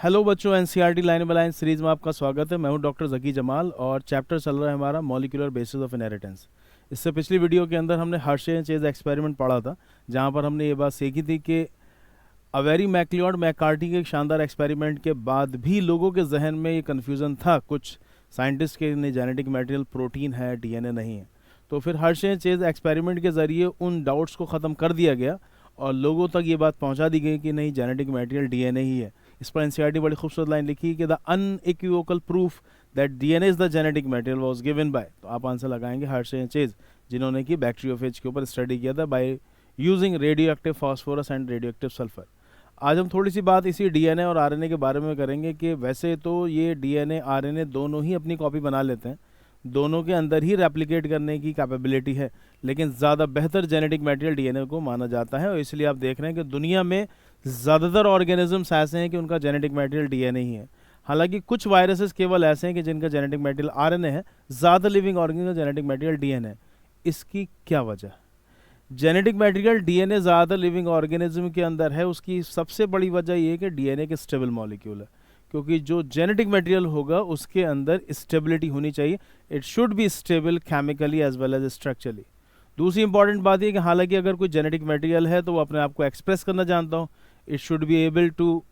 Hello बच्चों, NCERT line by line series में आपका स्वागत है। मैं हूं डॉक्टर जकी जमाल और चैप्टर चल रहा है हमारा मॉलिक्यूलर बेसिस ऑफ इनहेरिटेंस। इससे पिछली वीडियो के अंदर हमने हर्शे एंड चेज एक्सपेरिमेंट पढ़ा था, जहां पर हमने ये बात सीखी थी कि अवेरी मैक्लियोड मैककार्टी के शानदार एक्सपेरिमेंट के बाद भी लोगों के जहन में ये कन्फ्यूज़न था कुछ साइंटिस्ट के लिए, जेनेटिक मटेरियल प्रोटीन है, डीएनए नहीं है। तो फिर हर्शे एंड चेज एक्सपेरिमेंट के ज़रिए उन डाउट्स को ख़त्म कर दिया गया और लोगों तक ये बात पहुंचा दी गई कि नहीं, जेनेटिक मटेरियल डीएनए ही है। इस पर एनसीईआरटी बड़ी खूबसूरत लाइन लिखी कि the unequivocal proof that DNA is the genetic material was given by, तो आप आंसर लगाएंगे हर्शे एंड चेज, जिन्होंने कि बैक्टीरियोफेज के ऊपर स्टडी किया था by using radio active phosphorus and radio active sulphur. आज हम थोड़ी सी बात इसी डीएनए और आरएनए के बारे में करेंगे कि वैसे तो ये डीएनए आरएनए दोनों ही अपनी कॉपी बना लेते हैं, दोनों के अंदर ही रेप्लिकेट करने की कैपेबिलिटी है, लेकिन ज़्यादा बेहतर जेनेटिक मटेरियल डीएनए को माना जाता है। और इसलिए आप देख रहे हैं कि दुनिया में ज़्यादातर ऑर्गेनिजम्स ऐसे हैं कि उनका जेनेटिक मटेरियल डीएनए ही है। हालांकि कुछ वायरसेस केवल ऐसे हैं कि जिनका जेनेटिक मटेरियल आरएनए है, ज़्यादा लिविंग ऑर्गेनिज्म का जेनेटिक मटेरियल डीएनए है। इसकी क्या वजह? जेनेटिक मटेरियल डीएनए ज़्यादा लिविंग ऑर्गेनिज्म के अंदर है, उसकी सबसे बड़ी वजह ये है कि डीएनए के स्टेबल मॉलिक्यूल है, क्योंकि जो जेनेटिक मटेरियल होगा उसके अंदर स्टेबिलिटी होनी चाहिए। It should be stable chemically as well as structurally. दूसरी इंपॉर्टेंट बात यह कि हालांकि अगर कोई जेनेटिक मटेरियल है तो वो अपने आप को एक्सप्रेस करना जानता हो। It should be able to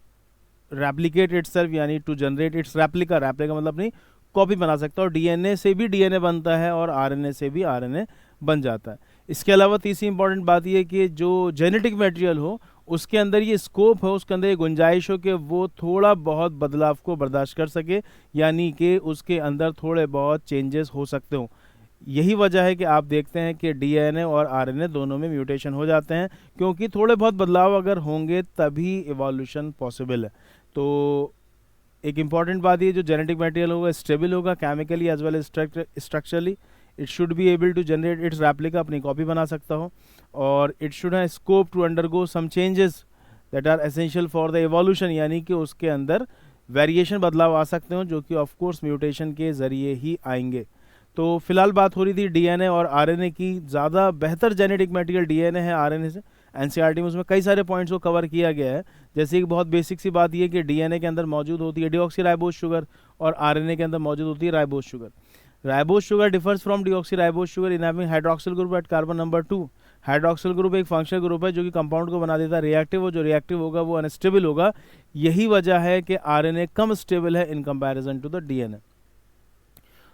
replicate itself, यानी to generate its replica. Replica मतलब अपनी कॉपी बना सकता है, और डीएनए से भी डीएनए बनता है और आरएनए से भी आरएनए बन जाता है। इसके अलावा तीसरी इंपॉर्टेंट बात यह कि जो जेनेटिक मटेरियल हो उसके अंदर ये स्कोप है, उसके अंदर ये गुंजाइश हो कि वो थोड़ा बहुत बदलाव को बर्दाश्त कर सके, यानी कि उसके अंदर थोड़े बहुत चेंजेस हो सकते हो। यही वजह है कि आप देखते हैं कि डीएनए और आरएनए दोनों में म्यूटेशन हो जाते हैं, क्योंकि थोड़े बहुत बदलाव अगर होंगे तभी इवोल्यूशन पॉसिबल है। तो एक इम्पॉर्टेंट बात ये, जो जेनेटिक मटेरियल होगा स्टेबल होगा chemically as well as structurally. It should be able to generate its replica, अपनी कॉपी बना सकता हो, और it should have scope to undergo some changes that are essential for the evolution, यानी कि उसके अंदर वेरिएशन, बदलाव आ सकते हो जो कि ऑफ कोर्स म्यूटेशन के ज़रिए ही आएंगे। तो फिलहाल बात हो रही थी डीएनए और आरएनए की। ज़्यादा बेहतर जेनेटिक मटेरियल डीएनए है आरएनए से। एनसीईआरटी में उसमें कई सारे पॉइंट्स को कवर किया गया है, जैसे कि बहुत बेसिक सी बात यह कि डीएनए के अंदर मौजूद होती है डीऑक्सीराइबोज शुगर और आरएनए के अंदर मौजूद होती है ribose sugar. Ribose sugar differs from deoxyribose sugar in having hydroxyl group at carbon number 2। Hydroxyl group एक फंक्शनल ग्रुप है जो कि कंपाउंड को बना देता है रिएक्टिव, हो जो रिएक्टिव होगा वो अनस्टेबल होगा। यही वजह है कि आरएनए कम स्टेबल है in comparison to the DNA.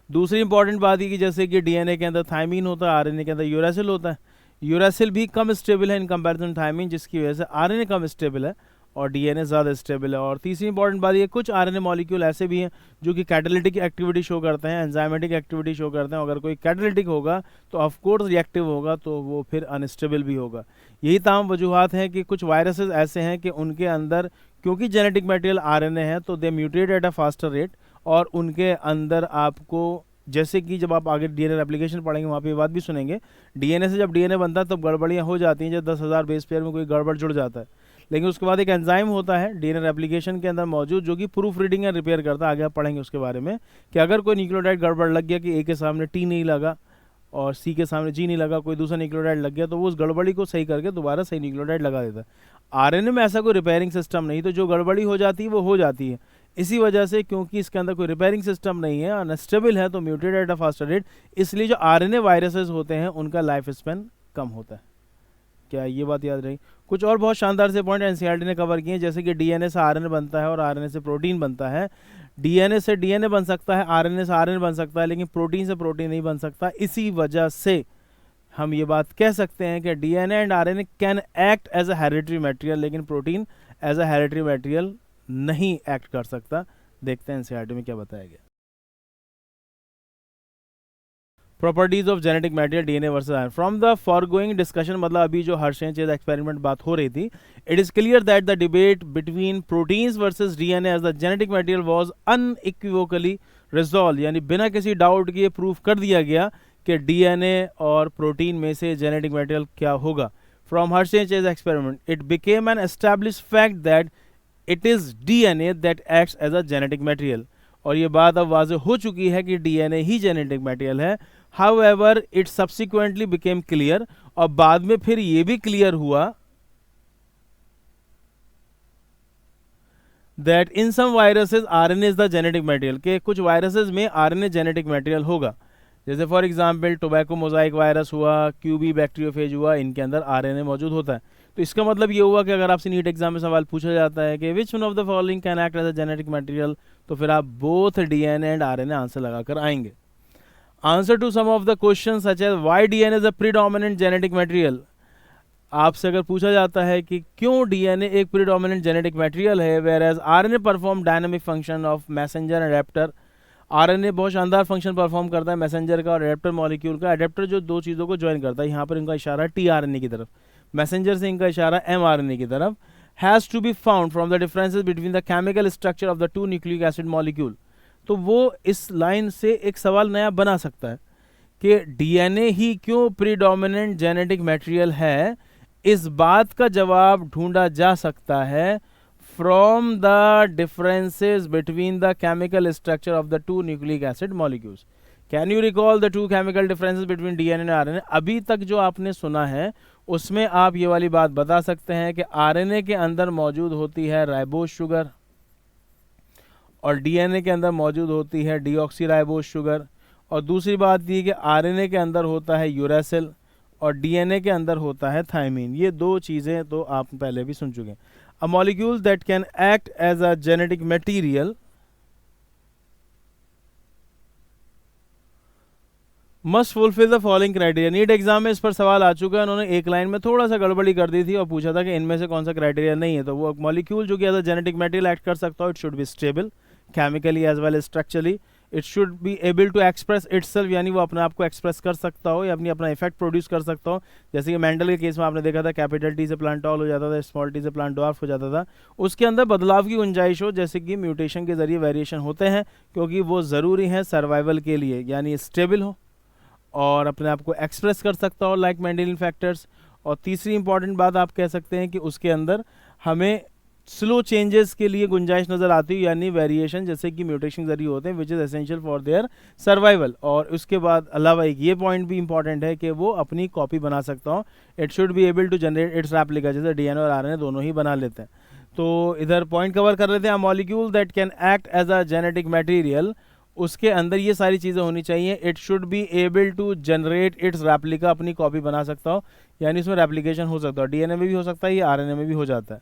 दूसरी इंपॉर्टेंट बात ये कि जैसे कि डीएनए के अंदर थायमीन होता है, आरएनए के अंदर यूरासिल होता है। यूरासिल भी कम स्टेबल है इन कंपैरिजन थायमीन, जिसकी वजह से आरएनए कम स्टेबल है और डीएनए ज़्यादा स्टेबल है। और तीसरी इंपॉर्टेंट बात ये, कुछ आरएनए मॉलिक्यूल ऐसे भी हैं जो कि कैटालिटिक एक्टिविटी शो करते हैं, एंजाइमेटिक एक्टिविटी शो करते हैं। अगर कोई कैटालिटिक होगा तो ऑफकोर्स रिएक्टिव होगा, तो वो फिर अनस्टेबल भी होगा। यही तमाम वजूहत हैं कि कुछ वायरसेस ऐसे हैं कि उनके अंदर क्योंकि जेनेटिक मटेरियल आरएनए है तो they mutate at a faster rate, और उनके अंदर आपको, जैसे कि जब आप आगे डीएनए रेप्लिकेशन पढ़ेंगे वहाँ पे ये बात भी सुनेंगे, डीएनए से जब डीएनए बनता है तब गड़बड़ियाँ हो जाती हैं, जब 10,000 बेस पेयर में कोई गड़बड़ जुड़ जाता है। लेकिन उसके बाद एक एंजाइम होता है डीएनए रेप्लिकेशन के अंदर मौजूद जो कि प्रूफ रीडिंग या रिपेयर करता है। आगे आप पढ़ेंगे उसके बारे में कि अगर कोई न्यूक्लियोटाइड गड़बड़ लग गया कि ए के सामने टी नहीं लगा और सी के सामने जी नहीं लगा, कोई दूसरा न्यूक्लियोटाइड लग गया, तो वो उस गड़बड़ी को सही करके दोबारा सही न्यूक्लियोटाइड लगा देता है। आरएनए में ऐसा कोई रिपेयरिंग सिस्टम नहीं, तो जो गड़बड़ी हो जाती है वो हो जाती है। इसी वजह से, क्योंकि इसके अंदर कोई रिपेयरिंग सिस्टम नहीं है, अनस्टेबल है, तो mutate at a faster rate, इसलिए जो आरएनए वायरसेस होते हैं उनका लाइफ स्पेन कम होता है। क्या ये बात याद रही? कुछ और बहुत शानदार से पॉइंट एनसीईआरटी ने कवर किए, जैसे कि डीएनए से आरएनए बनता है और आरएनए से प्रोटीन बनता है। डीएनए से डीएनए बन सकता है, आरएनए से आरएनए बन सकता है, लेकिन प्रोटीन से प्रोटीन नहीं बन सकता। इसी वजह से हम ये बात कह सकते हैं कि DNA and RNA can act as a hereditary material, लेकिन protein as a hereditary material नहीं एक्ट कर सकता। देखते हैं एनसीईआरटी में क्या बताया गया। Properties of genetic material DNA versus RNA. From the forgoing discussion, मतलब अभी जो हर्शे एंड चेज एक्सपेरिमेंट बात हो रही थी, it is clear that the debate between proteins versus DNA as the genetic material was unequivocally resolve, यानी बिना किसी डाउट के प्रूफ कर दिया गया कि डीएनए और प्रोटीन में से जेनेटिक मटेरियल क्या होगा। From Hershey and Chase experiment it became an established fact that it is DNA that acts as a genetic material, और ये बात अब वाज़ेह हो चुकी है कि डीएनए ही जेनेटिक मटेरियल है। However, it subsequently became clear, और बाद में फिर ये भी क्लियर हुआ that in some viruses RNA is the genetic material, के कुछ वायरसेस में आरएनए जेनेटिक मटेरियल होगा। जैसे for example tobacco mosaic virus हुआ, क्यूबी बैक्टीरियोफेज हुआ, इनके अंदर आरएनए मौजूद होता है। तो इसका मतलब ये हुआ कि अगर आपसे नीट एग्जाम में सवाल पूछा जाता है कि which one of the following can act as a genetic material, तो फिर आप both DNA and RNA answer लगाकर आएंगे। Answer to some of the question such as why DNA is a predominant genetic material, आपसे अगर पूछा जाता है कि क्यों डीएनए एक प्रीडोमिनेंट जेनेटिक मटेरियल है, whereas RNA perform dynamic function of messenger and adapter. RNA बहुत शानदार फंक्शन परफॉर्म करता है मैसेंजर का और एडेप्टर मॉलिक्यूल का। एडेप्टर जो दो चीज़ों को ज्वाइन करता है, यहाँ पर इनका इशारा टीआरएनए की तरफ, मैसेंजर से इनका इशारा एमआरएनए की तरफ। Has to be found from the differences between the chemical structure of the two nucleic acid molecule. तो वो इस लाइन से एक सवाल नया बना सकता है कि डीएनए ही क्यों प्रीडोमिनेंट जेनेटिक मटेरियल है। इस बात का जवाब ढूंढा जा सकता है from the differences between the chemical structure of the two nucleic acid molecules. Can you recall the two chemical differences between DNA and RNA. अभी तक जो आपने सुना है उसमें आप ये वाली बात बता सकते हैं कि आरएनए के अंदर मौजूद होती है राइबोज शुगर और डीएनए के अंदर मौजूद होती है डीऑक्सीराइबोज शुगर, और दूसरी बात ये कि आरएनए के अंदर होता है यूरेसिल और डीएनए के अंदर होता है थायमीन। ये दो चीज़ें तो आप पहले भी सुन चुके हैं। A molecule that can act as a genetic material must fulfil the following criteria. NEET exam में इस पर सवाल आ चुका है, उन्होंने एक लाइन में थोड़ा सा गड़बड़ी कर दी थी और पूछा था कि इनमें से कौन सा क्राइटेरिया नहीं है। तो वो मॉलिक्यूल जो कि as a genetic material act कर सकता हो, it should be stable chemically as well as structurally, it should be able to express itself, यानी वो अपने आप को एक्सप्रेस कर सकता हो या अपना इफेक्ट प्रोड्यूस कर सकता हो। जैसे कि मेंडल के केस में आपने देखा था कैपिटल टी से प्लांट टॉल हो जाता था, स्मॉल टी से प्लांट ड्वार्फ हो जाता था। उसके अंदर बदलाव की गुंजाइश हो, जैसे कि म्यूटेशन के जरिए वेरिएशन होते हैं, क्योंकि वो ज़रूरी है सर्वाइवल के लिए, यानी स्टेबल हो और अपने आप को एक्सप्रेस कर सकता हो लाइक मेंडेलियन फैक्टर्स। और तीसरी इंपॉर्टेंट बात आप कह सकते हैं कि उसके अंदर हमें स्लो चेंजेस के लिए गुंजाइश नज़र आती है, यानी वेरिएशन जैसे कि म्यूटेशन जरिए होते हैं, which is essential for their survival. और उसके बाद अलावा एक ये पॉइंट भी इंपॉर्टेंट है कि वो अपनी कॉपी बना सकता हो, it should be able to generate its replica, जैसे डीएनए और आरएनए दोनों ही बना लेते हैं। तो इधर पॉइंट कवर कर लेते हैं। Molecule that can act as a genetic material, उसके अंदर ये सारी चीज़ें होनी चाहिए। It should be able to generate its replica, अपनी कॉपी बना सकता हो, यानी इसमें रेप्लिकेशन हो सकता है। डीएनए में भी हो सकता है, ये आरएनए में भी हो जाता है।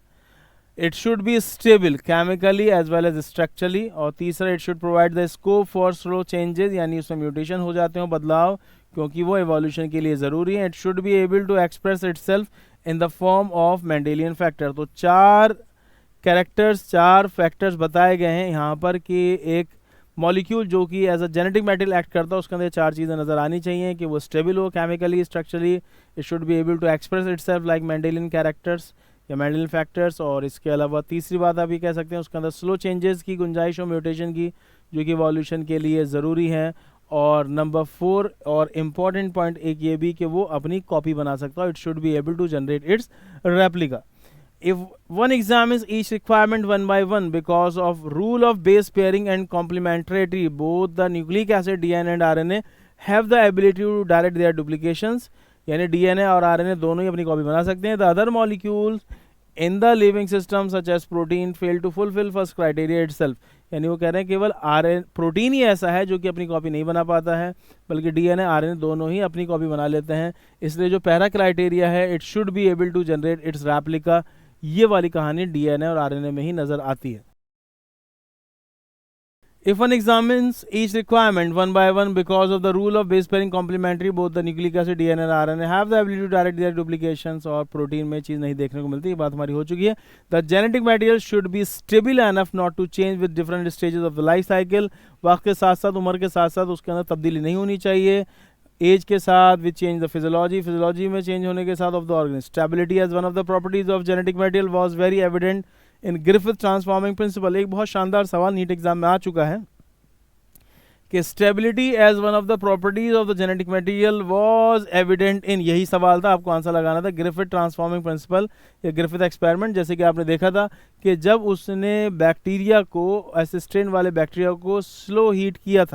It should be stable chemically as well as structurally. और तीसरा, it should provide the scope for slow changes, यानी उसमें म्यूटेशन हो जाते हो, बदलाव, क्योंकि वो एवोल्यूशन के लिए ज़रूरी है। It should be able to express itself in the form of Mendelian factor. तो चार कैरेक्टर्स, चार फैक्टर्स बताए गए हैं यहाँ पर कि एक मॉलिक्यूल जो कि as a genetic material act करता है, उसके अंदर चार चीज़ें नज़र आनी चाहिए कि वो स्टेबल हो chemically, structurally, it should be able to express itself like Mendelian characters या मेंडेलियन फैक्टर्स, और इसके अलावा तीसरी बात आप ये कह सकते हैं उसके अंदर स्लो चेंजेस की गुंजाइश हो, म्यूटेशन की, जो कि इवोल्यूशन के लिए ज़रूरी है। और नंबर 4 और इम्पॉर्टेंट पॉइंट एक ये भी कि वो अपनी कॉपी बना सकता है, it should be able to generate its replica. If one examines each requirement one by one because of rule of base pairing and complementarity, both the nucleic acid DNA and RNA have the ability to direct their duplications, यानी DNA और RNA दोनों ही अपनी copy बना सकते हैं। The other molecules in the living system such as protein fail to fulfill first criteria itself, यानी वो कह रहे हैं केवल RNA प्रोटीन ही ऐसा है जो कि अपनी कॉपी नहीं बना पाता है, बल्कि DNA RNA दोनों ही अपनी कॉपी बना लेते हैं। इसलिए जो पहला क्राइटेरिया है, it should be able to generate its replica, ये वाली कहानी डीएनए और आरएनए में ही नजर आती है। If one examines each requirement one by one because of the rule of base pairing complementary, both the nucleic acid DNA and RNA have the ability to direct their duplications, और protein में चीज़ नहीं देखने को मिलती, ये बात हमारी हो चुकी है। The genetic material should be stable enough not to change with different stages of the life cycle, वक्त के साथ साथ, उम्र के साथ साथ उसके अंदर तब्दीली नहीं होनी चाहिए। एज के साथ विच चेंज द फिजियोलॉजी में चेंज होने के साथ of the organ. Stability as one of the properties of genetic material was very evident in Griffith transforming principle. एक बहुत शानदार सवाल नीट एग्जाम में आ चुका है कि stability as one of the properties of the genetic material was evident in, यही सवाल था, आपको आंसर लगाना था ग्रिफिथ ट्रांसफॉर्मिंग प्रिंसिपल या ग्रिफिथ एक्सपेरिमेंट। जैसे कि आपने देखा था कि जब उसने बैक्टीरिया को, एसिस्टेंट वाले बैक्टीरिया को स्लो हीट किया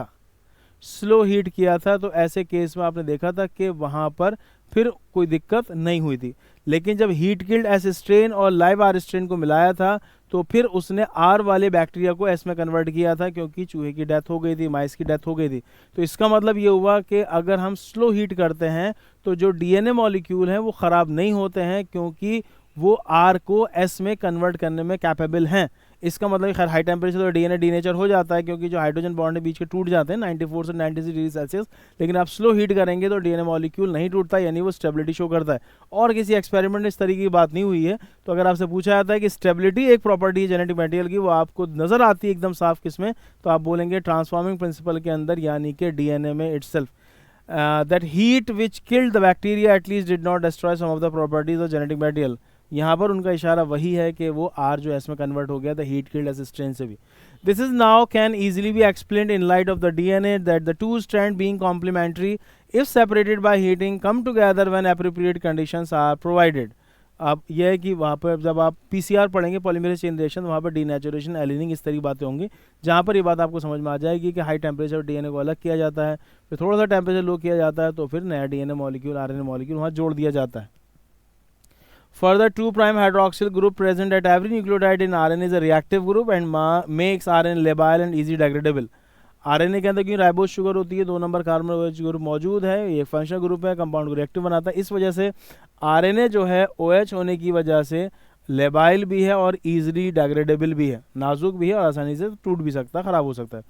था, तो ऐसे केस में आपने देखा था कि वहाँ पर फिर कोई दिक्कत नहीं हुई थी। लेकिन जब हीट किल्ड एसिस्ट्रेन और लाइव आरस्ट्रेन को मिलाया था, तो फिर उसने आर वाले बैक्टीरिया को एस में कन्वर्ट किया था, क्योंकि चूहे की डेथ हो गई थी, माइस की डेथ हो गई थी। तो इसका मतलब ये हुआ कि अगर हम स्लो हीट करते हैं तो जो डीएनए मॉलिक्यूल हैं वो ख़राब नहीं होते हैं, क्योंकि वो आर को एस में कन्वर्ट करने में कैपेबल हैं। इसका मतलब खैर हाई टेम्परेचर तो डीएनए डीनेचर हो जाता है, क्योंकि जो हाइड्रोजन बॉन्ड बीच के टूट जाते हैं 94 से 96 डिग्री सेल्सियस, लेकिन आप स्लो हीट करेंगे तो डीएनए मॉलिक्यूल नहीं टूटता, यानी वो स्टेबिलिटी शो करता है। और किसी एक्सपेरिमेंट में इस तरीके की बात नहीं हुई है। तो अगर आपसे पूछा जाता है कि स्टेबिलिटी एक प्रॉपर्टी है जेनेटिक मटेरियल की, वो आपको नजर आती है एकदम साफ किसमें, तो आप बोलेंगे ट्रांसफॉर्मिंग प्रिंसिपल के अंदर, यानी कि डीएनए में itself. That heat which killed the bacteria at least did not destroy some of the properties of genetic material. यहाँ पर उनका इशारा वही है कि वो आर जो एस में कन्वर्ट हो गया था हीट किल्ड एस स्ट्रेन से भी। This is now can easily be explained in light of the DNA that the two strands being complementary if separated by heating come together when appropriate conditions are provided। अब यह है कि वहाँ पर जब आप पीसीआर पढ़ेंगे, पॉलीमरेज चेन रिएक्शन, वहाँ पर डीनेचुरेशन, एलिनिंग, इस तरह की बातें होंगी, जहाँ पर ये बात आपको समझ में आ जाएगी कि हाई टेम्परेचर डीएनए को अलग किया जाता है, फिर थोड़ा सा टेम्परेचर लो किया जाता है, तो फिर नया डीएनए मॉलिक्यूल, आरएनए मॉलिक्यूल वहाँ जोड़ दिया जाता है। Further, 2' hydroxyl group present at every nucleotide in RNA is a reactive group and makes RNA labile and easy degradable। RNA के अंदर क्योंकि राइबोज शुगर होती है, 2 नंबर कार्बन OH ग्रुप मौजूद है, ये फंक्शनल ग्रुप है, कंपाउंड को रिएक्टिव बनाता है। इस वजह से आरएनए जो है OH होने की वजह से लेबाइल भी है और इजीली डेग्रेडेबल भी है, नाजुक भी है और आसानी से टूट भी सकता है, खराब हो सकता है।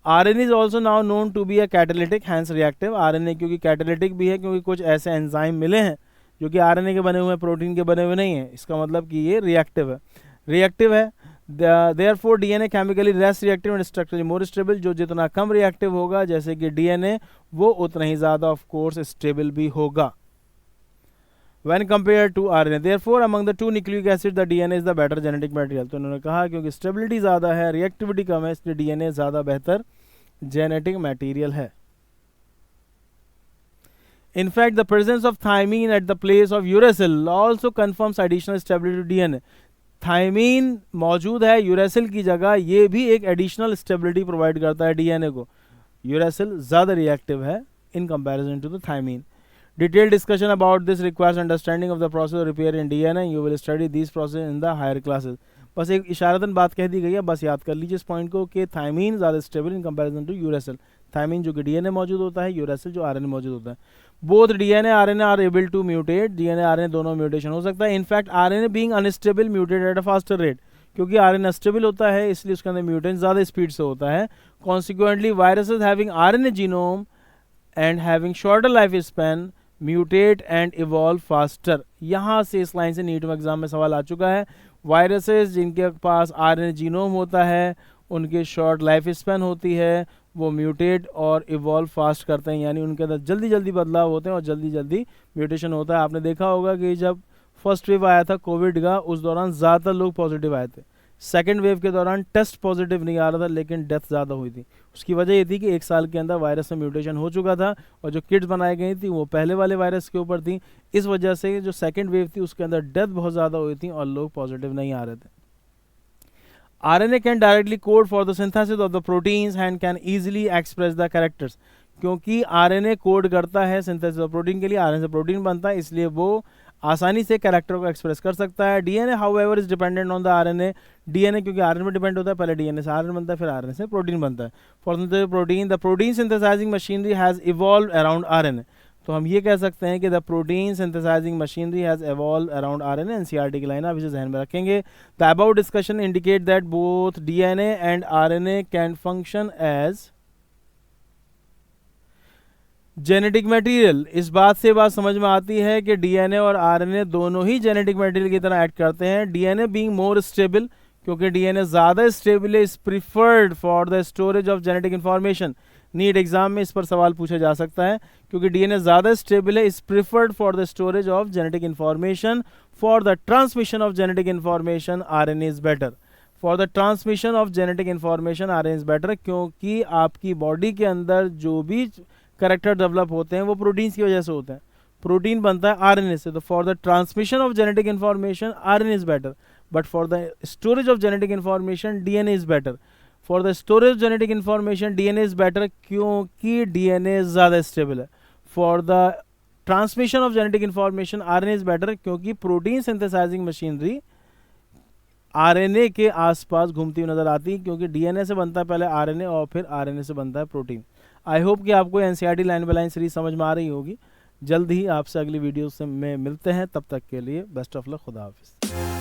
RNA is also now known to be a catalytic hence reactive. RNA क्योंकि कैटालिटिक भी है, क्योंकि कुछ ऐसे एंजाइम मिले हैं जो कि आरएनए के बने हुए हैं, प्रोटीन के बने हुए नहीं है, इसका मतलब कि ये रिएक्टिव है। Therefore DNA chemically less reactive and structurally more stable. जो जितना कम रिएक्टिव होगा जैसे कि डीएनए, वो उतना ही ज़्यादा ऑफ कोर्स स्टेबल भी होगा when compared to RNA। Therefore among the two nucleic acids the DNA is the better genetic material। तो उन्होंने कहा क्योंकि स्टेबिलिटी ज़्यादा है, रिएक्टिविटी कम है, इसलिए डीएनए ज़्यादा बेहतर जेनेटिक मटेरियल है। In fact, the presence of thymine at the place of uracil also confirms additional stability to DNA। Thymine मौजूद है यूरेसिल की जगह, ये भी एक एडिशनल स्टेबिलिटी प्रोवाइड करता है डीएनए को। यूरेसिल ज़्यादा रिएक्टिव है in comparison to the thymine. Detailed discussion about this requires understanding of the process of repair in DNA. You will study this process in the higher classes. बस एक इशारतन बात कह दी गई है, बस याद कर लीजिए इस पॉइंट को कि थाइमीन ज़्यादा stable in comparison to uracil. Thymine जो कि डीएनए मौजूद होता है, यूरेसिल जो आरएनए मौजूद होता है। Both DNA RNA are able to mutate. DNA RNA दोनों म्यूटेशन हो सकता है। In fact RNA being unstable mutate at a faster rate. क्योंकि आरएनए अनस्टेबल होता है इसलिए उसके अंदर म्यूटेशन ज़्यादा स्पीड से होता है। Consequently viruses having RNA genome and having shorter life span mutate and evolve faster. यहाँ से इस लाइन से नीट में एग्जाम में सवाल आ चुका है। वायरसेस जिनके पास आरएनए जीनोम होता है उनके शॉर्ट लाइफ स्पैन होती है, वो म्यूटेट और इवॉल्व फास्ट करते हैं, यानी उनके अंदर जल्दी जल्दी बदलाव होते हैं और जल्दी जल्दी म्यूटेशन होता है। आपने देखा होगा कि जब फर्स्ट वेव आया था कोविड का, उस दौरान ज़्यादातर लोग पॉजिटिव आए थे। सेकेंड वेव के दौरान टेस्ट पॉजिटिव नहीं आ रहा था, लेकिन डेथ ज़्यादा हुई थी। उसकी वजह ये थी कि 1 साल के अंदर वायरस में म्यूटेशन हो चुका था और जो किट्स बनाई गई थी वो पहले वाले वायरस के ऊपर थी। इस वजह से जो सेकेंड वेव थी उसके अंदर डेथ बहुत ज़्यादा हुई थी और लोग पॉजिटिव नहीं आ रहे थे। RNA can directly code for the synthesis of the proteins and can easily express the characters। क्योंकि RNA कोड करता है सिंथेसिस ऑफ प्रोटीन के लिए, RNA से प्रोटीन बनता है, इसलिए वो आसानी से कैरेक्टर को एक्सप्रेस कर सकता है। DNA however is dependent on the RNA. DNA क्योंकि आरएनए में डिपेंड होता है, पहले डीएनए से आरएनए बनता है, फिर आरएनए से प्रोटीन बनता है। For protein the protein synthesising machinery has evolve around RNA. तो हम ये कह सकते हैं कि the protein synthesising machinery has evolve around RNA. NCERT की लाइन आप इसे ध्यान में रखेंगे। The about discussion indicate that both DNA and RNA can function as genetic material. इस बात से बात समझ में आती है कि डीएनए और आरएनए दोनों ही जेनेटिक मटेरियल की तरह एक्ट करते हैं। डीएनए बीइंग मोर स्टेबल, क्योंकि डीएनए ज़्यादा स्टेबल है, is preferred for the storage of genetic information. NEET exam में इस पर सवाल पूछा जा सकता है। क्योंकि डीएनए ज़्यादा स्टेबल है, is preferred for the storage of genetic information. For the transmission of genetic information RNA is better. For the transmission of genetic information RNA is better, क्योंकि आपकी बॉडी के अंदर जो भी कैरेक्टर डेवलप होते हैं वो प्रोटीन्स की वजह से होते हैं। प्रोटीन बनता है आरएनए से, तो for the transmission of genetic information RNA is better, but for the storage of genetic information DNA is better. For the storage of genetic information DNA is better, क्योंकि डीएनए ज़्यादा stable है। For the transmission of genetic information RNA is better, क्योंकि protein synthesising machinery RNA के आसपास घूमती हुई नजर आती हैं, क्योंकि डीएनए से बनता है पहले आरएनए और फिर आरएनए से बनता है प्रोटीन। आई होप कि आपको NCERT line by line series समझ में आ रही होगी। जल्द ही आपसे अगली वीडियो से में मिलते हैं, तब तक के लिए बेस्ट ऑफ लक, खुदा हाफिज़।